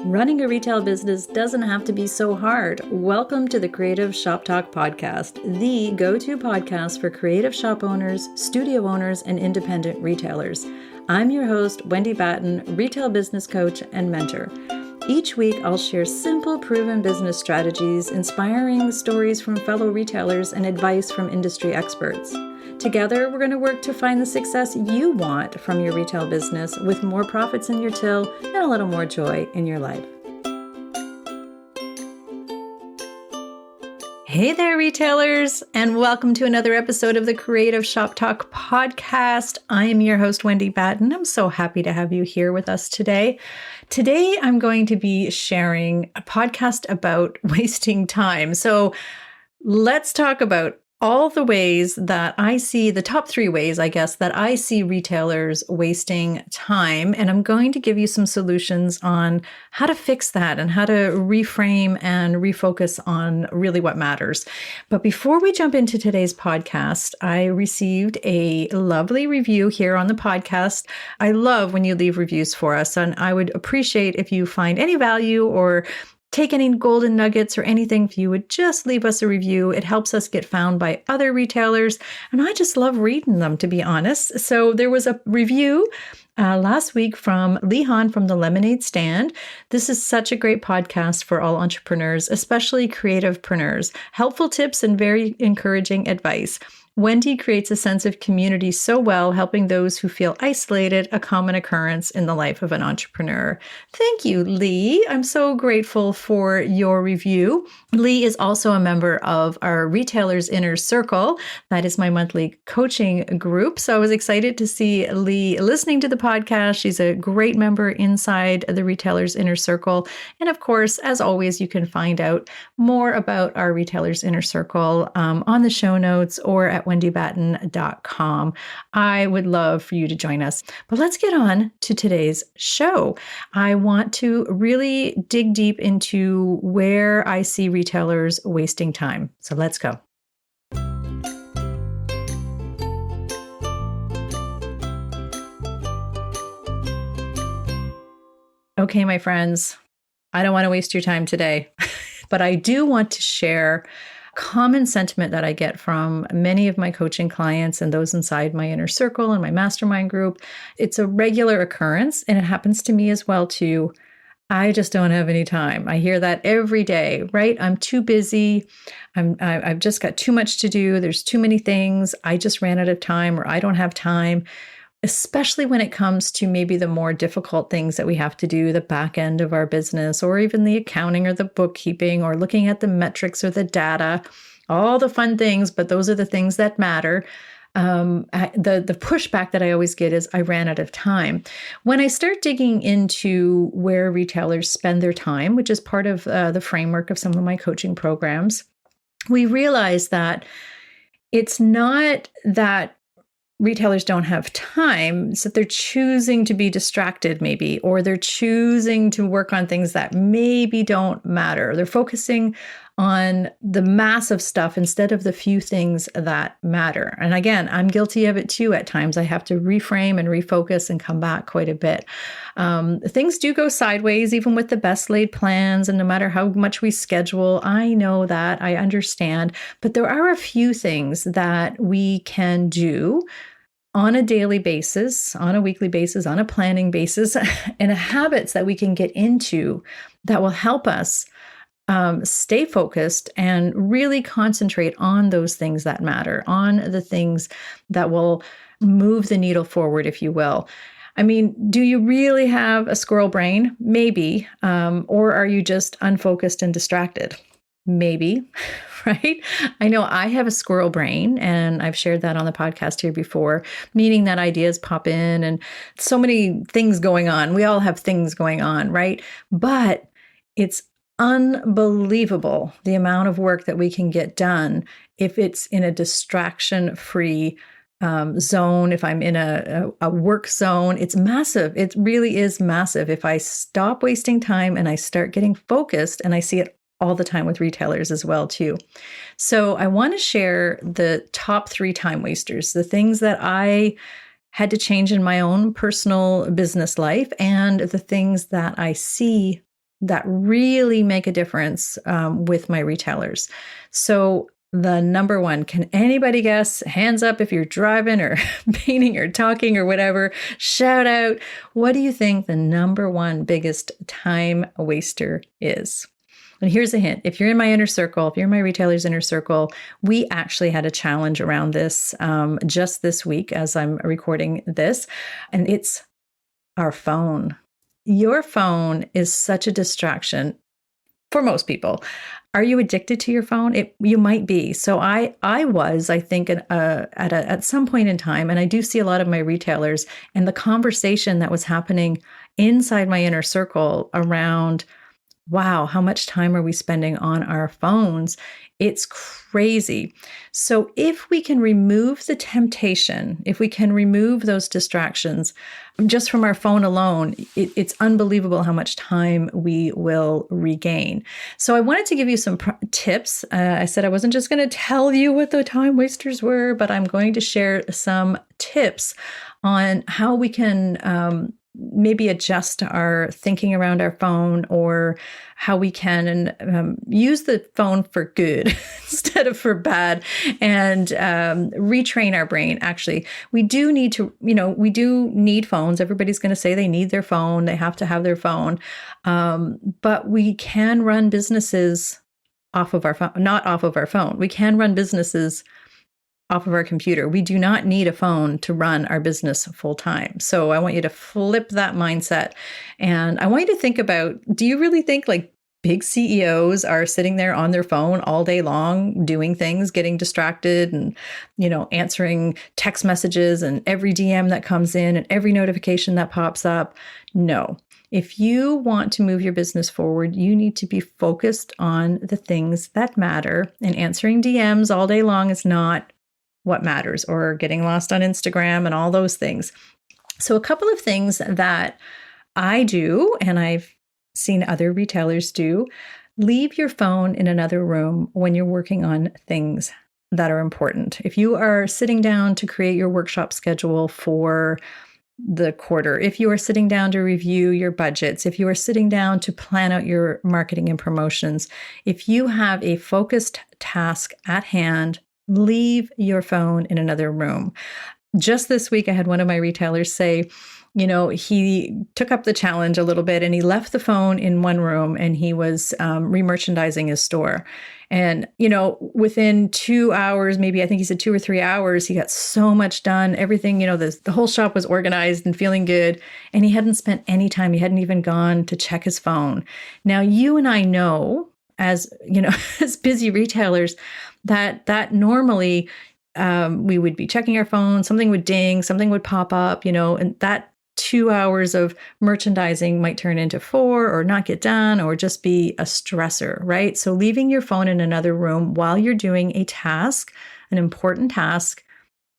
Running a retail business doesn't have to be so hard. Welcome to the Creative Shop Talk podcast, the go-to podcast for creative shop owners, studio owners, and independent retailers. I'm your host, Wendy Batten, retail business coach and mentor. Each week, I'll share simple, proven business strategies, inspiring stories from fellow retailers, and advice from industry experts. Together, we're going to work to find the success you want from your retail business with more profits in your till and a little more joy in your life. Hey there, retailers, and welcome to another episode of the Creative Shop Talk podcast. I am your host, Wendy Batten. I'm so happy to have you here with us today. Today, I'm going to be sharing a podcast about wasting time. So let's talk about all the ways that I see, the top 3 ways, I guess, that I see retailers wasting time. And I'm going to give you some solutions on how to fix that and how to reframe and refocus on really what matters. But before we jump into today's podcast, I received a lovely review here on the podcast. I love when you leave reviews for us, and I would appreciate if you find any value or take any golden nuggets or anything, if you would just leave us a review. It helps us get found by other retailers. And I just love reading them, to be honest. So there was a review last week from Lehan from the Lemonade Stand. This is such a great podcast for all entrepreneurs, especially creativepreneurs. Helpful tips and very encouraging advice. Wendy creates a sense of community so well, helping those who feel isolated, a common occurrence in the life of an entrepreneur. Thank you, Lee. I'm so grateful for your review. Lee is also a member of our Retailers Inner Circle. That is my monthly coaching group. So I was excited to see Lee listening to the podcast. She's a great member inside the Retailers Inner Circle. And of course, as always, you can find out more about our Retailers Inner Circle on the show notes or at wendybatten.com. I would love for you to join us. But let's get on to today's show. I want to really dig deep into where I see retailers wasting time. So let's go. Okay, my friends, I don't want to waste your time today, but I do want to share common sentiment that I get from many of my coaching clients and those inside my inner circle and my mastermind group. It's a regular occurrence, and it happens to me as well too. I just don't have any time. I hear that every day, right? I'm too busy. I've just got too much to do. There's too many things. I just ran out of time, or I don't have time. Especially when it comes to maybe the more difficult things that we have to do, the back end of our business, or even the accounting or the bookkeeping, or looking at the metrics or the data, all the fun things, but those are the things that matter. The pushback that I always get is I ran out of time. When I start digging into where retailers spend their time, which is part of the framework of some of my coaching programs, we realize that it's not that retailers don't have time, so they're choosing to be distracted maybe, or they're choosing to work on things that maybe don't matter. They're focusing on the massive stuff instead of the few things that matter. And again, I'm guilty of it too at times. I have to reframe and refocus and come back quite a bit. Things do go sideways, even with the best laid plans, and no matter how much we schedule. I know that, I understand, but there are a few things that we can do on a daily basis, on a weekly basis, on a planning basis, and habits that we can get into that will help us stay focused and really concentrate on those things that matter, on the things that will move the needle forward, if you will. I mean, do you really have a squirrel brain? Maybe. Or are you just unfocused and distracted? Maybe, right? I know I have a squirrel brain, and I've shared that on the podcast here before, meaning that ideas pop in and so many things going on. We all have things going on, right? But it's unbelievable the amount of work that we can get done if it's in a distraction-free zone. If I'm in a work zone, it's massive. It really is massive. If I stop wasting time and I start getting focused, and I see it all the time with retailers as well too. So I want to share the top 3 time wasters, the things that I had to change in my own personal business life, and the things that I see that really make a difference with my retailers. So the number one, can anybody guess? Hands up if you're driving or painting or talking or whatever. Shout out. What do you think the number one biggest time waster is? And here's a hint. If you're in my inner circle, if you're in my retailer's inner circle, we actually had a challenge around this just this week as I'm recording this, and it's our phone. Your phone is such a distraction for most people. Are you addicted to your phone? You might be. So I was, I think, at some point in time, and I do see a lot of my retailers, and the conversation that was happening inside my inner circle around, wow, how much time are we spending on our phones? It's crazy. So if we can remove the temptation, if we can remove those distractions just from our phone alone, it's unbelievable how much time we will regain. So I wanted to give you some tips. I said I wasn't just going to tell you what the time wasters were, but I'm going to share some tips on how we can maybe adjust our thinking around our phone, or how we can use the phone for good instead of for bad, and retrain our brain. Actually, we do need to, we do need phones. Everybody's going to say they need their phone. They have to have their phone. But we can run businesses off of our phone, not off of our phone. We can run businesses off of our computer. We do not need a phone to run our business full time. So I want you to flip that mindset. And I want you to think about, do you really think like big CEOs are sitting there on their phone all day long, doing things, getting distracted and, answering text messages and every DM that comes in and every notification that pops up? No. If you want to move your business forward, you need to be focused on the things that matter, and answering DMs all day long is not what matters, or getting lost on Instagram and all those things. So a couple of things that I do, and I've seen other retailers do: leave your phone in another room when you're working on things that are important. If you are sitting down to create your workshop schedule for the quarter, if you are sitting down to review your budgets, if you are sitting down to plan out your marketing and promotions, if you have a focused task at hand, leave your phone in another room. Just this week, I had one of my retailers say, he took up the challenge a little bit and he left the phone in one room and he was re-merchandising his store. And, within 2 hours, maybe I think he said 2 or 3 hours, he got so much done. Everything, the whole shop was organized and feeling good. And he hadn't spent any time. He hadn't even gone to check his phone. Now, you and I know, as as busy retailers, that normally we would be checking our phone, something would ding, something would pop up, and that 2 hours of merchandising might turn into 4 or not get done or just be a stressor, right? So leaving your phone in another room while you're doing a task, an important task,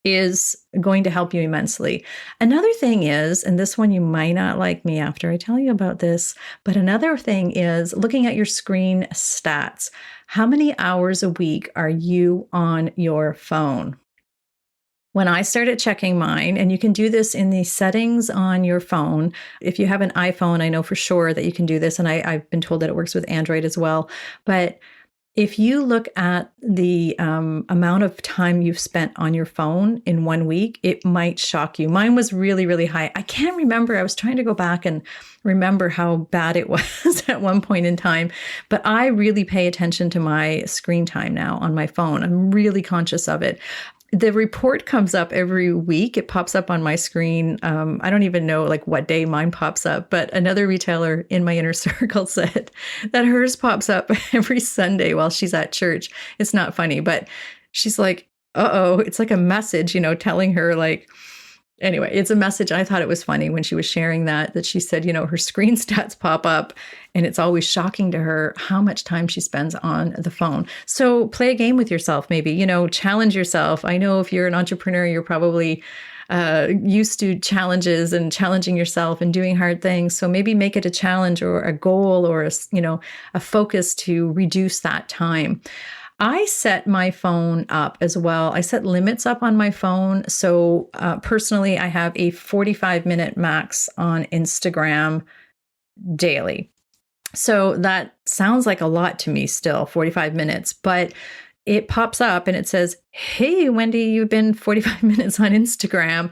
is going to help you immensely. Another thing is, and this one you might not like me after I tell you about this, but another thing is looking at your screen stats. How many hours a week are you on your phone? When I started checking mine, and you can do this in the settings on your phone. If you have an iPhone, I know for sure that you can do this, and I've been told that it works with Android as well. But if you look at the amount of time you've spent on your phone in 1 week, it might shock you. Mine was really, really high. I can't remember. I was trying to go back and remember how bad it was at one point in time. But I really pay attention to my screen time now on my phone. I'm really conscious of it. The report comes up every week. It pops up on my screen. I don't even know what day mine pops up, but another retailer in my inner circle said that hers pops up every Sunday while she's at church. It's not funny, but she's like, uh-oh, it's like a message, telling her anyway, it's a message. I thought it was funny when she was sharing that she said, her screen stats pop up and it's always shocking to her how much time she spends on the phone. So play a game with yourself, maybe, challenge yourself. I know if you're an entrepreneur, you're probably used to challenges and challenging yourself and doing hard things. So maybe make it a challenge or a goal or a focus to reduce that time. I set my phone up as well. I set limits up on my phone. So personally, I have a 45-minute max on Instagram daily. So that sounds like a lot to me still, 45 minutes, but it pops up and it says, "Hey, Wendy, you've been 45 minutes on Instagram."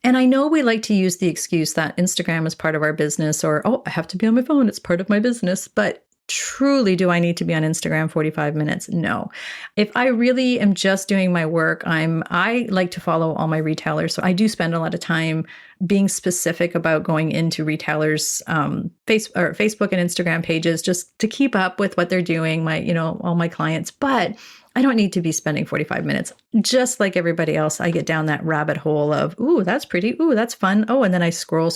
And I know we like to use the excuse that Instagram is part of our business, or, oh, I have to be on my phone, it's part of my business. But truly, do I need to be on Instagram 45 minutes? No. If I really am just doing my work, I like to follow all my retailers. So I do spend a lot of time being specific about going into retailers' Facebook and Instagram pages just to keep up with what they're doing, all my clients. But I don't need to be spending 45 minutes. Just like everybody else, I get down that rabbit hole of, ooh, that's pretty. Ooh, that's fun. Oh, and then I scroll.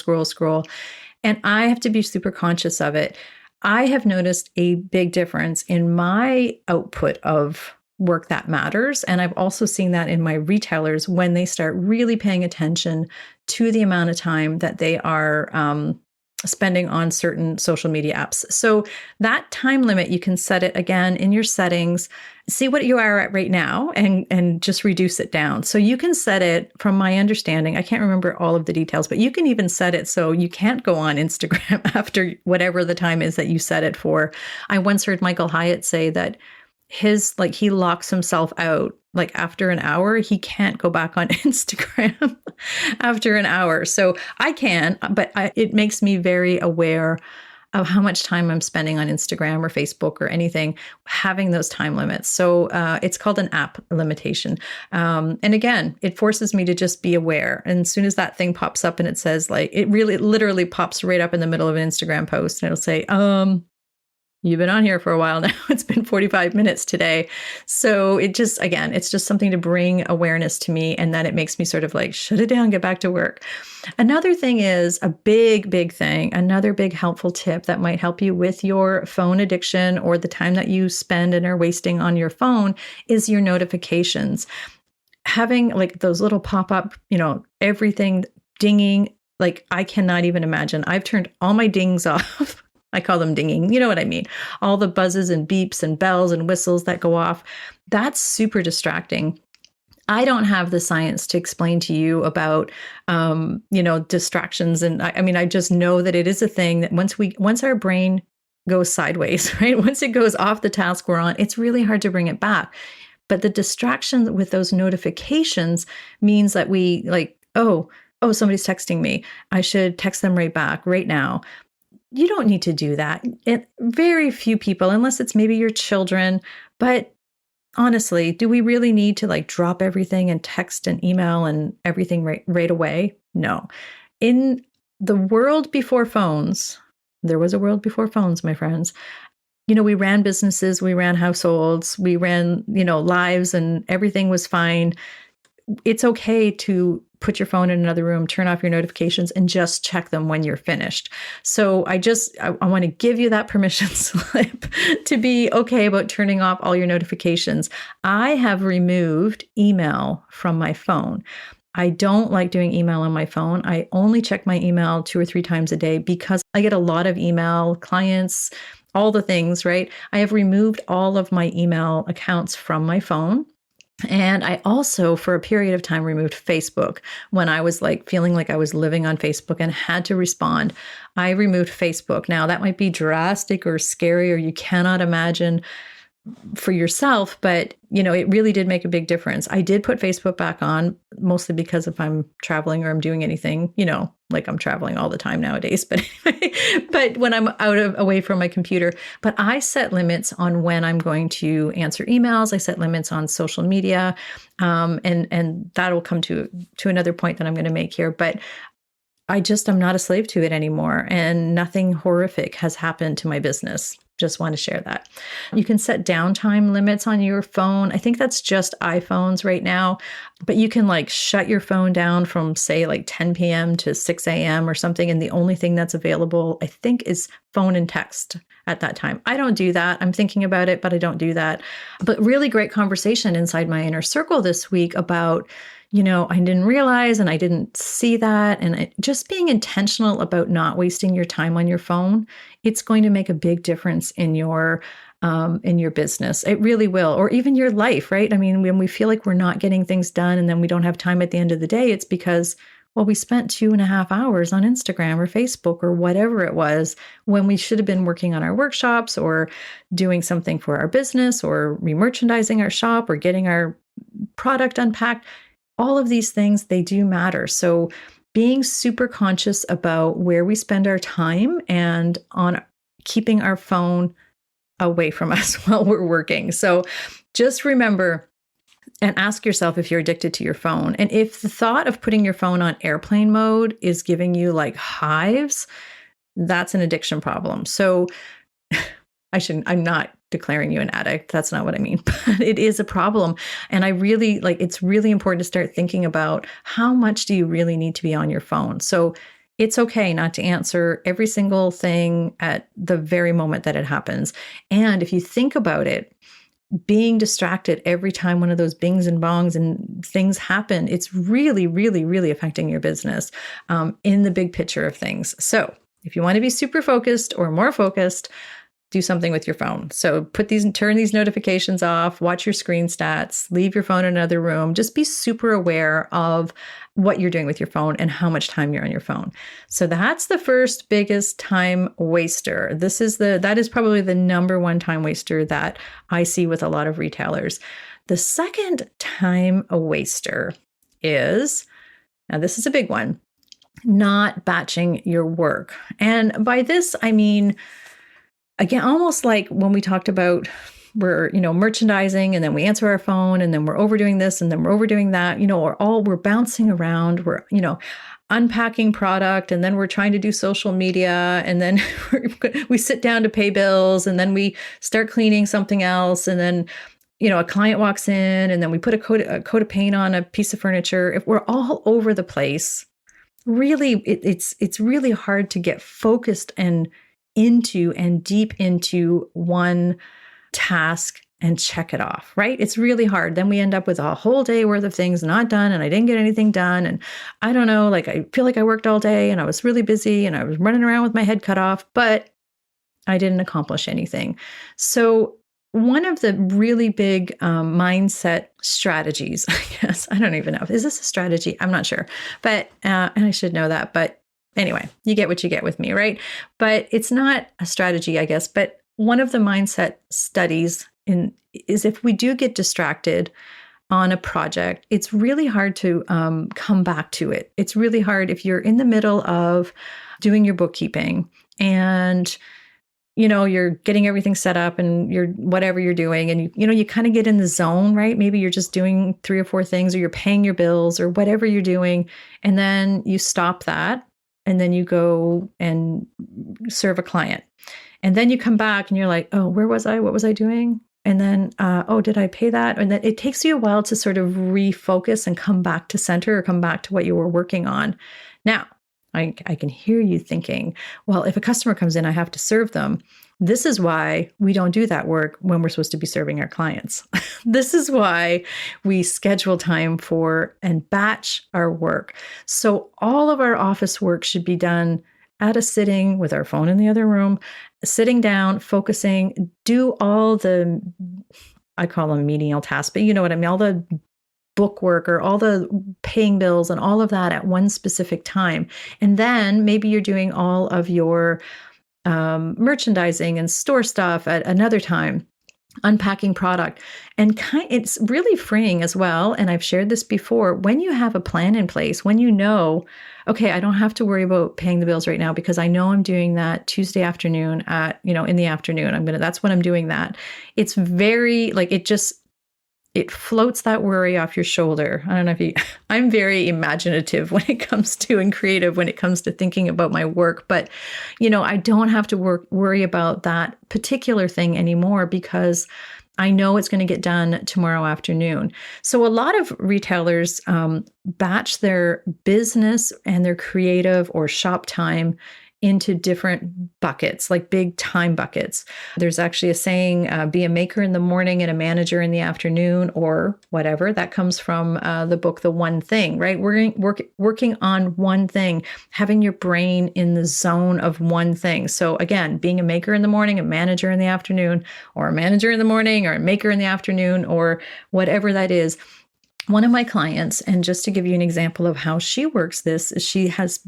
And I have to be super conscious of it. I have noticed a big difference in my output of work that matters. And I've also seen that in my retailers when they start really paying attention to the amount of time that they are spending on certain social media apps. So that time limit, you can set it again in your settings, see what you are at right now and just reduce it down. So you can set it, from my understanding, I can't remember all of the details, but you can even set it so you can't go on Instagram after whatever the time is that you set it for. I once heard Michael Hyatt say that he locks himself out. Like after an hour, he can't go back on Instagram after an hour. So I can, but it makes me very aware of how much time I'm spending on Instagram or Facebook or anything, having those time limits. So it's called an app limitation. And again, it forces me to just be aware. And as soon as that thing pops up and it says, like, it really literally pops right up in the middle of an Instagram post and it'll say, you've been on here for a while now. It's been 45 minutes today. So it's just something to bring awareness to me. And then it makes me sort of like, shut it down, get back to work. Another thing is a big thing, another big helpful tip that might help you with your phone addiction or the time that you spend and are wasting on your phone is your notifications. Having like those little pop-up, everything dinging, like I cannot even imagine. I've turned all my dings off. I call them dinging. You know what I mean? All the buzzes and beeps and bells and whistles that go off. That's super distracting. I don't have the science to explain to you about, distractions. And I just know that it is a thing that once our brain goes sideways, right? Once it goes off the task we're on, it's really hard to bring it back. But the distraction with those notifications means that we like, oh, somebody's texting me. I should text them right back right now. You don't need to do that. Very few people, unless it's maybe your children. But honestly, do we really need to like drop everything and text and email and everything right away? No. In the world before phones, there was a world before phones, my friends. We ran businesses, we ran households, we ran, lives, and everything was fine. It's okay to put your phone in another room, turn off your notifications, and just check them when you're finished. So I want to give you that permission slip to be okay about turning off all your notifications. I have removed email from my phone. I don't like doing email on my phone. I only check my email 2 or 3 times a day because I get a lot of email, clients, all the things, right? I have removed all of my email accounts from my phone. And I also, for a period of time, removed Facebook when I was like feeling like I was living on Facebook and had to respond. I removed Facebook. Now, that might be drastic or scary, or you cannot imagine for yourself, but it really did make a big difference. I did put Facebook back on, mostly because if I'm traveling or I'm doing anything, like I'm traveling all the time nowadays, but anyway, but when I'm away from my computer. But I set limits on when I'm going to answer emails. I set limits on social media, and that'll come to another point that I'm going to make here. But I'm not a slave to it anymore, and nothing horrific has happened to my business. Just want to share that. You can set downtime limits on your phone. I think that's just iPhones right now, but you can like shut your phone down from say like 10 p.m. to 6 a.m. or something. And the only thing that's available, I think, is phone and text at that time. I don't do that. I'm thinking about it, but I don't do that. But really great conversation inside my inner circle this week about, I didn't realize and I didn't see that. And just being intentional about not wasting your time on your phone, it's going to make a big difference in your business. It really will. Or even your life, right? I mean, when we feel like we're not getting things done and then we don't have time at the end of the day, it's because Well, we spent 2.5 hours on Instagram or Facebook or whatever it was when we should have been working on our workshops or doing something for our business or remerchandising our shop or getting our product unpacked. All of these things, they do matter. So being super conscious about where we spend our time and on keeping our phone away from us while we're working. So just remember and ask yourself if you're addicted to your phone. And if the thought of putting your phone on airplane mode is giving you like hives, that's an addiction problem. So I'm not declaring you an addict. That's not what I mean, but it is a problem. And it's really important to start thinking about how much do you really need to be on your phone. So it's okay not to answer every single thing at the very moment that it happens. And if you think about it, being distracted every time one of those bings and bongs and things happen, it's really, really, really affecting your business in the big picture of things. So if you want to be super focused or more focused, do something with your phone. So turn these notifications off, watch your screen stats, leave your phone in another room. Just be super aware of what you're doing with your phone and how much time you're on your phone. So that's the first biggest time waster. That is probably the number one time waster that I see with a lot of retailers. The second time waster is, now this is a big one, not batching your work. And by this, I mean, again, almost like when we talked about we're, merchandising and then we answer our phone and then we're overdoing this and then we're overdoing that, we're bouncing around, we're, unpacking product and then we're trying to do social media and then we sit down to pay bills and then we start cleaning something else. And then, a client walks in and then we put a coat of paint on a piece of furniture. If we're all over the place, really, it's really hard to get focused and deep into one task and check it off, right? It's really hard. Then we end up with a whole day worth of things not done and I didn't get anything done. And I don't know, I feel like I worked all day and I was really busy and I was running around with my head cut off, but I didn't accomplish anything. So one of the really big mindset strategies, I guess, I don't even know. Is this a strategy? I'm not sure, but, and I should know that, but anyway, you get what you get with me, right? But it's not a strategy, I guess. But one of the mindset studies is if we do get distracted on a project, it's really hard to come back to it. It's really hard if you're in the middle of doing your bookkeeping and you're getting everything set up and you're whatever you're doing and you kind of get in the zone, right? Maybe you're just doing 3 or 4 things or you're paying your bills or whatever you're doing. And then you stop that. And then you go and serve a client. And then you come back and you're like, oh, where was I? What was I doing? And then, did I pay that? And then it takes you a while to sort of refocus and come back to center or come back to what you were working on. Now, I can hear you thinking, well, if a customer comes in, I have to serve them. This is why we don't do that work when we're supposed to be serving our clients. This is why we schedule time for and batch our work. So all of our office work should be done at a sitting with our phone in the other room, sitting down, focusing, do all the, I call them menial tasks, but you know what I mean, all the book work or all the paying bills and all of that at one specific time. And then maybe you're doing all of your merchandising and store stuff at another time, unpacking product. And it's really freeing as well. And I've shared this before. When you have a plan in place, when okay, I don't have to worry about paying the bills right now because I know I'm doing that Tuesday afternoon at, in the afternoon. That's when I'm doing that. It's very it floats that worry off your shoulder. I don't know I'm very imaginative when it comes to and creative when it comes to thinking about my work, but I don't have to worry about that particular thing anymore because I know it's going to get done tomorrow afternoon. So a lot of retailers batch their business and their creative or shop time into different buckets, like big time buckets. There's actually a saying, be a maker in the morning and a manager in the afternoon, or whatever. That comes from the book, The One Thing, right? Working on one thing, having your brain in the zone of one thing. So again, being a maker in the morning, a manager in the afternoon, or a manager in the morning, or a maker in the afternoon, or whatever that is. one of my clients, and just to give you an example of how she works this, is she has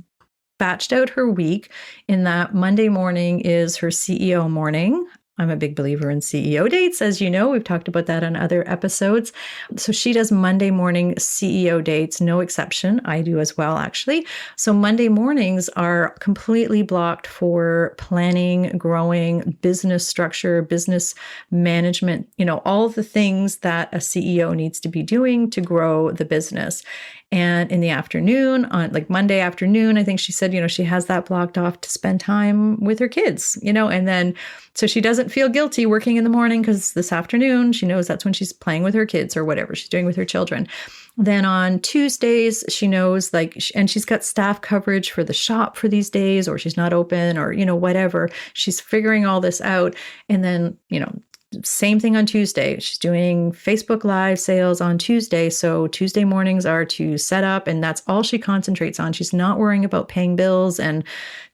batched out her week in that Monday morning is her CEO morning. I'm a big believer in CEO dates, as you know. We've talked about that on other episodes. So she does Monday morning CEO dates, no exception. I do as well, actually. So Monday mornings are completely blocked for planning, growing, business structure, business management, all the things that a CEO needs to be doing to grow the business. And in the afternoon, on like Monday afternoon, I think she said, she has that blocked off to spend time with her kids, and then so she doesn't feel guilty working in the morning because this afternoon she knows that's when she's playing with her kids or whatever she's doing with her children. Then on Tuesdays, she knows and she's got staff coverage for the shop for these days, or she's not open or, whatever. She's figuring all this out. And then, same thing on Tuesday. She's doing Facebook Live sales on Tuesday. So Tuesday mornings are to set up, and that's all she concentrates on. She's not worrying about paying bills and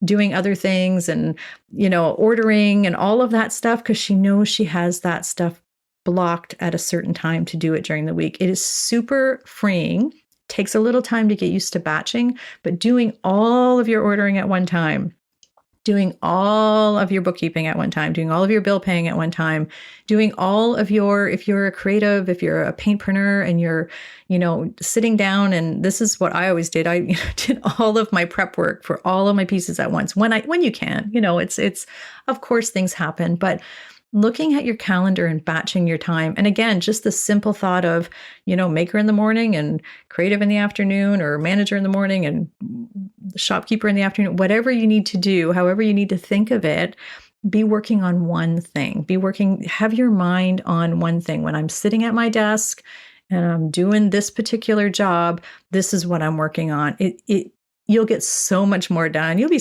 doing other things and, ordering and all of that stuff because she knows she has that stuff blocked at a certain time to do it during the week. It is super freeing. Takes a little time to get used to batching, but doing all of your ordering at one time, doing all of your bookkeeping at one time, doing all of your bill paying at one time, doing all of if you're a creative, if you're a paintpreneur and you're, sitting down, and this is what I always did. I did all of my prep work for all of my pieces at once when you can, it's of course things happen, but looking at your calendar and batching your time. And again, just the simple thought of, maker in the morning and creative in the afternoon, or manager in the morning and shopkeeper in the afternoon, whatever you need to do, however you need to think of it, be working on one thing. Have your mind on one thing. When I'm sitting at my desk and I'm doing this particular job, this is what I'm working on. You'll get so much more done. You'll be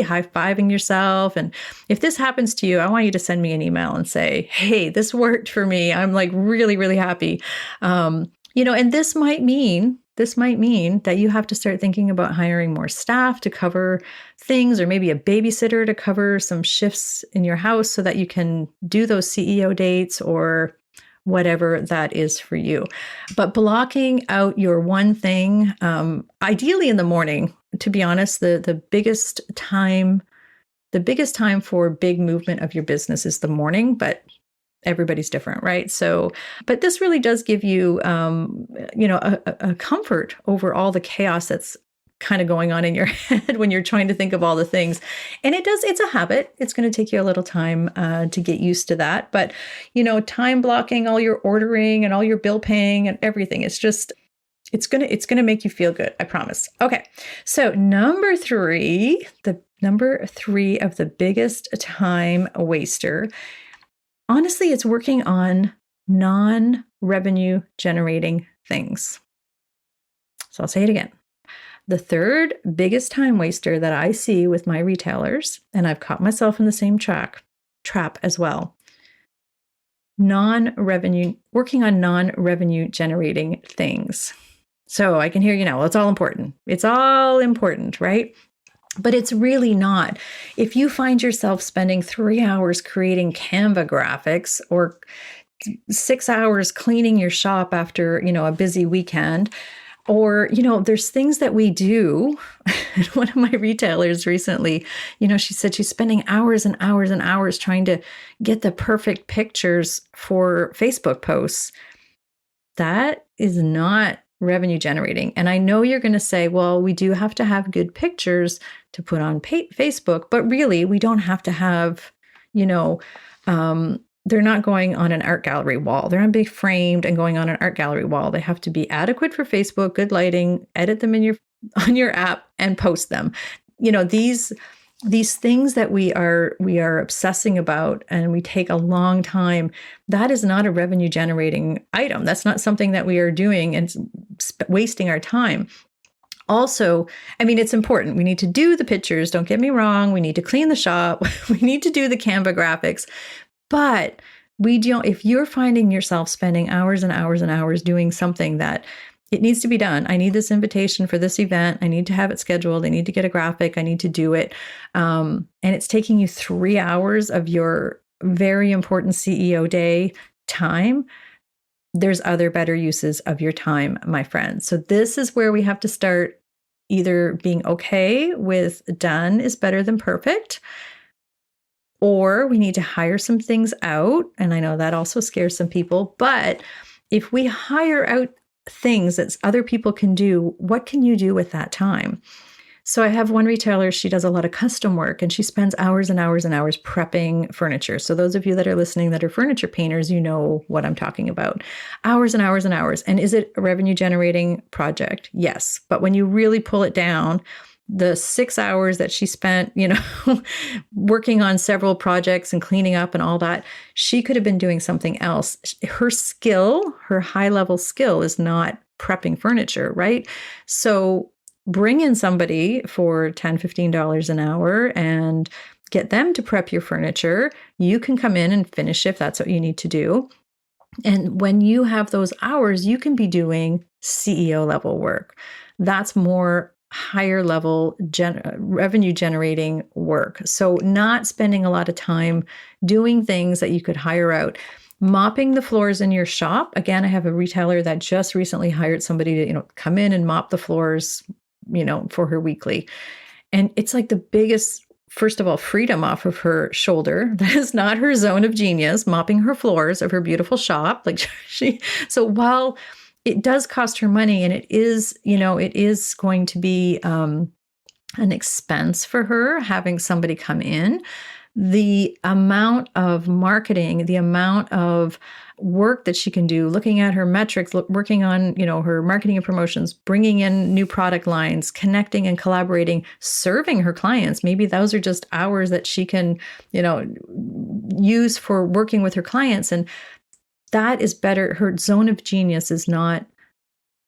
high-fiving yourself. And if this happens to you, I want you to send me an email and say, hey, this worked for me. I'm like really, really happy. And this might mean that you have to start thinking about hiring more staff to cover things, or maybe a babysitter to cover some shifts in your house so that you can do those CEO dates or whatever that is for you. But blocking out your one thing, ideally in the morning, to be honest, the biggest time for big movement of your business is the morning, but everybody's different, right? So, but this really does give you, a comfort over all the chaos that's kind of going on in your head when you're trying to think of all the things. And it's a habit. It's going to take you a little time to get used to that. But, time blocking all your ordering and all your bill paying and everything, it's going to make you feel good. I promise. Okay. So number three of the biggest time waster, honestly, it's working on non-revenue generating things. So I'll say it again. The third biggest time waster that I see with my retailers, and I've caught myself in the same trap as well, working on non-revenue generating things. So I can hear you now, well, it's all important. It's all important, right? But it's really not. If you find yourself spending 3 hours creating Canva graphics or 6 hours cleaning your shop after, a busy weekend, or, there's things that we do. And one of my retailers recently, she said she's spending hours and hours and hours trying to get the perfect pictures for Facebook posts. That is not revenue generating. And I know you're going to say, well, we do have to have good pictures to put on Facebook, but really we don't have to have, they're not going on an art gallery wall. They're not being framed and going on an art gallery wall. They have to be adequate for Facebook, good lighting, edit them on your app and post them. These things that we are obsessing about and we take a long time, that is not a revenue generating item. That's not something that we are doing and wasting our time. Also, it's important. We need to do the pictures. Don't get me wrong. We need to clean the shop. We need to do the Canva graphics. But if you're finding yourself spending hours and hours and hours doing something that it needs to be done. I need this invitation for this event. I need to have it scheduled. I need to get a graphic. I need to do it. And it's taking you 3 hours of your very important CEO day time. there's other better uses of your time, my friend. So this is where we have to start either being okay with done is better than perfect, or we need to hire some things out. And I know that also scares some people, but if we hire out things that other people can do, what can you do with that time? So I have one retailer, she does a lot of custom work and she spends hours and hours and hours prepping furniture. So those of you that are listening that are furniture painters, you know what I'm talking about. Hours and hours and hours. And is it a revenue generating project? Yes. But when you really pull it down, the 6 hours that she spent, working on several projects and cleaning up and all that, she could have been doing something else. Her skill, her high level skill is not prepping furniture, right? So bring in somebody for $10, $15 an hour and get them to prep your furniture. You can come in and finish if that's what you need to do. And when you have those hours, you can be doing CEO level work. That's more higher level revenue generating work. So not spending a lot of time doing things that you could hire out. Mopping the floors in your shop. Again, I have a retailer that just recently hired somebody to, come in and mop the floors, for her weekly. And it's like the biggest, first of all, freedom off of her shoulder. That is not her zone of genius, mopping her floors of her beautiful shop. So while it does cost her money and it is going to be an expense for her having somebody come in, the amount of marketing, the amount of work that she can do, looking at her metrics, working on, her marketing and promotions, bringing in new product lines, connecting and collaborating, serving her clients. Maybe those are just hours that she can, use for working with her clients. And that is better. Her zone of genius is not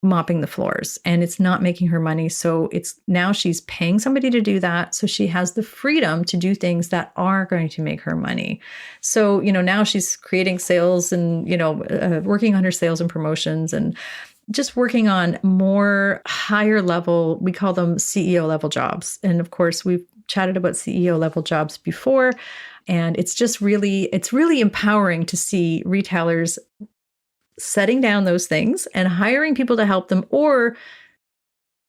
mopping the floors and it's not making her money. So now she's paying somebody to do that. So she has the freedom to do things that are going to make her money. So, now she's creating sales and, working on her sales and promotions and just working on more higher level, we call them CEO level jobs. And of course, we've chatted about CEO level jobs before. And it's really empowering to see retailers setting down those things and hiring people to help them or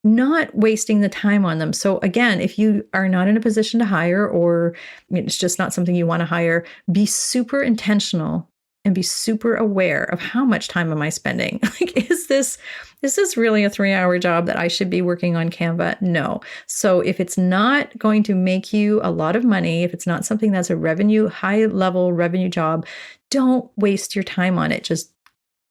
not wasting the time on them. So again, if you are not in a position to hire or it's just not something you want to hire, be super intentional and be super aware of how much time am I spending? Is this really a 3-hour job that I should be working on Canva? No. So if it's not going to make you a lot of money, if it's not something that's a high level revenue job, don't waste your time on it. Just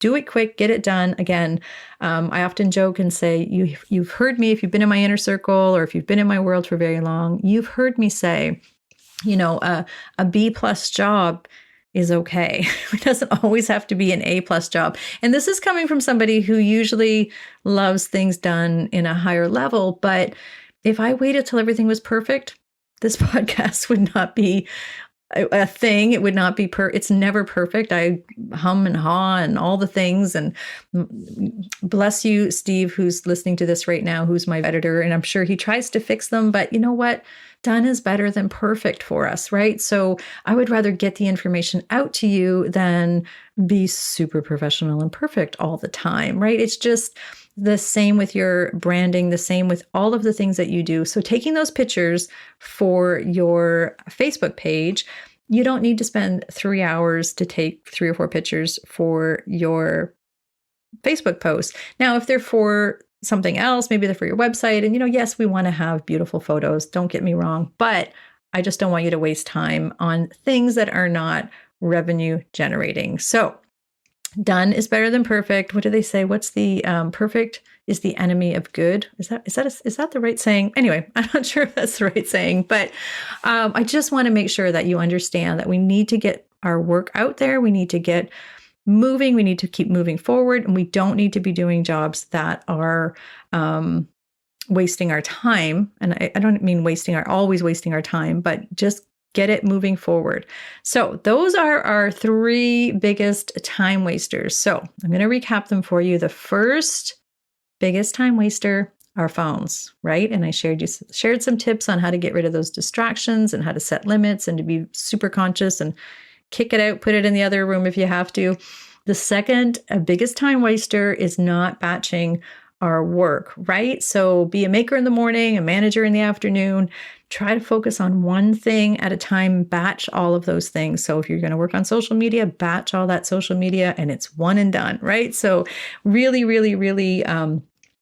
do it quick, get it done. Again, I often joke and say, you've heard me, if you've been in my inner circle or if you've been in my world for very long, you've heard me say, a B+ job is okay. It doesn't always have to be an A+ job. And this is coming from somebody who usually loves things done in a higher level. But if I waited till everything was perfect, this podcast would not be a thing. It would not be it's never perfect. I hum and haw and all the things. And bless you, Steve, who's listening to this right now, who's my editor. And I'm sure he tries to fix them, but you know what? Done is better than perfect for us, right? So I would rather get the information out to you than be super professional and perfect all the time, right? It's just the same with your branding, the same with all of the things that you do. So taking those pictures for your Facebook page, you don't need to spend 3 hours to take 3 or 4 pictures for your Facebook post. Now, if they're for something else, maybe they're for your website. And, yes, we want to have beautiful photos. Don't get me wrong. But I just don't want you to waste time on things that are not revenue generating. So done is better than perfect. What do they say? What's the perfect is the enemy of good? Is that the right saying? Anyway, I'm not sure if that's the right saying, but I just want to make sure that you understand that we need to get our work out there. We need to get moving. We need to keep moving forward, and we don't need to be doing jobs that are wasting our time. And I don't mean always wasting our time, but just get it moving forward. So those are our 3 biggest time wasters. So I'm going to recap them for you. The first biggest time waster, our phones, right? And I shared some tips on how to get rid of those distractions and how to set limits and to be super conscious and kick it out, put it in the other room if you have to. The second biggest time waster is not batching our work, right? So be a maker in the morning, a manager in the afternoon. Try to focus on one thing at a time, batch all of those things. So if you're going to work on social media, batch all that social media and it's one and done, right? So really,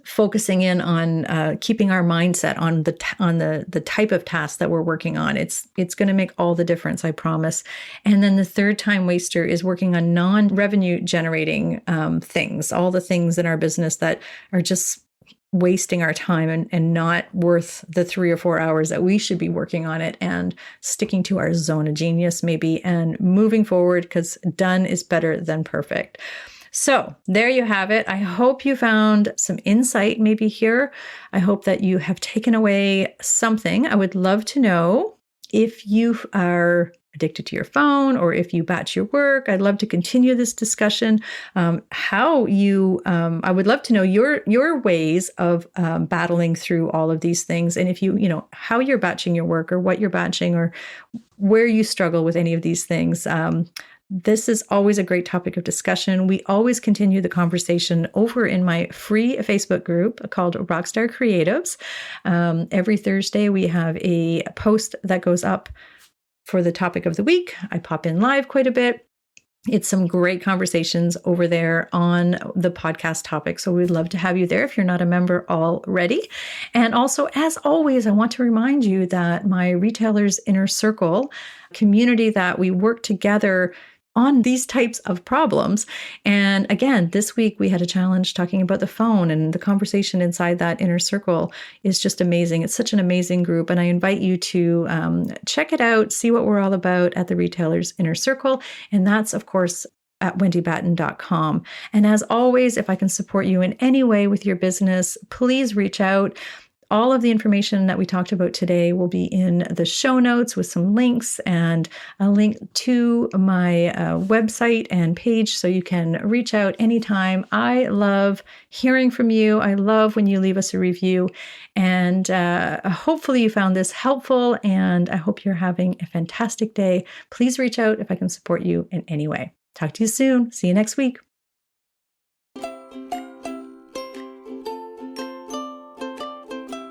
focusing in on keeping our mindset on the type of task that we're working on. It's going to make all the difference, I promise. And then the third time waster is working on non-revenue generating things, all the things in our business that are just wasting our time and not worth the 3 or 4 hours that we should be working on it and sticking to our zone of genius maybe and moving forward, because done is better than perfect. So there you have it. I hope you found some insight maybe here. I hope that you have taken away something. I would love to know if you are addicted to your phone or if you batch your work. I'd love to continue this discussion. I would love to know your ways of battling through all of these things. And if how you're batching your work or what you're batching or where you struggle with any of these things. This is always a great topic of discussion. We always continue the conversation over in my free Facebook group called Rockstar Creatives. Every Thursday, we have a post that goes up for the topic of the week. I pop in live quite a bit. It's some great conversations over there on the podcast topic. So we'd love to have you there if you're not a member already. And also, as always, I want to remind you that my Retailers Inner Circle community, that we work together on these types of problems. And again, this week we had a challenge talking about the phone, and the conversation inside that inner circle is just amazing. It's such an amazing group. And I invite you to check it out, see what we're all about at the Retailers Inner Circle. And that's, of course, at wendybatten.com. And as always, if I can support you in any way with your business, please reach out. All of the information that we talked about today will be in the show notes with some links and a link to my website and page, so you can reach out anytime. I love hearing from you. I love when you leave us a review. And hopefully you found this helpful, and I hope you're having a fantastic day. Please reach out if I can support you in any way. Talk to you soon. See you next week.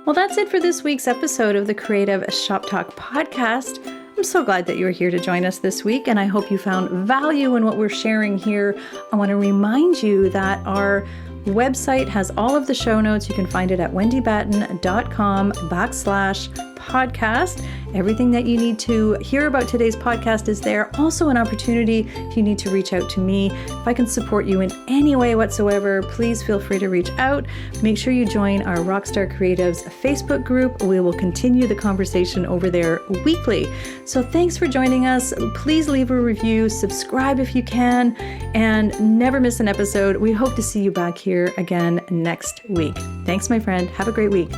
Well, that's it for this week's episode of the Creative Shop Talk podcast. I'm so glad that you were here to join us this week, and I hope you found value in what we're sharing here. I want to remind you that our website has all of the show notes. You can find it at wendybatten.com/podcast. Everything that you need to hear about today's podcast is there. Also an opportunity if you need to reach out to me. If I can support you in any way whatsoever, please feel free to reach out. Make sure you join our Rockstar Creatives Facebook group. We will continue the conversation over there weekly. So thanks for joining us. Please leave a review, subscribe if you can, and never miss an episode. We hope to see you back here again next week. Thanks, my friend. Have a great week.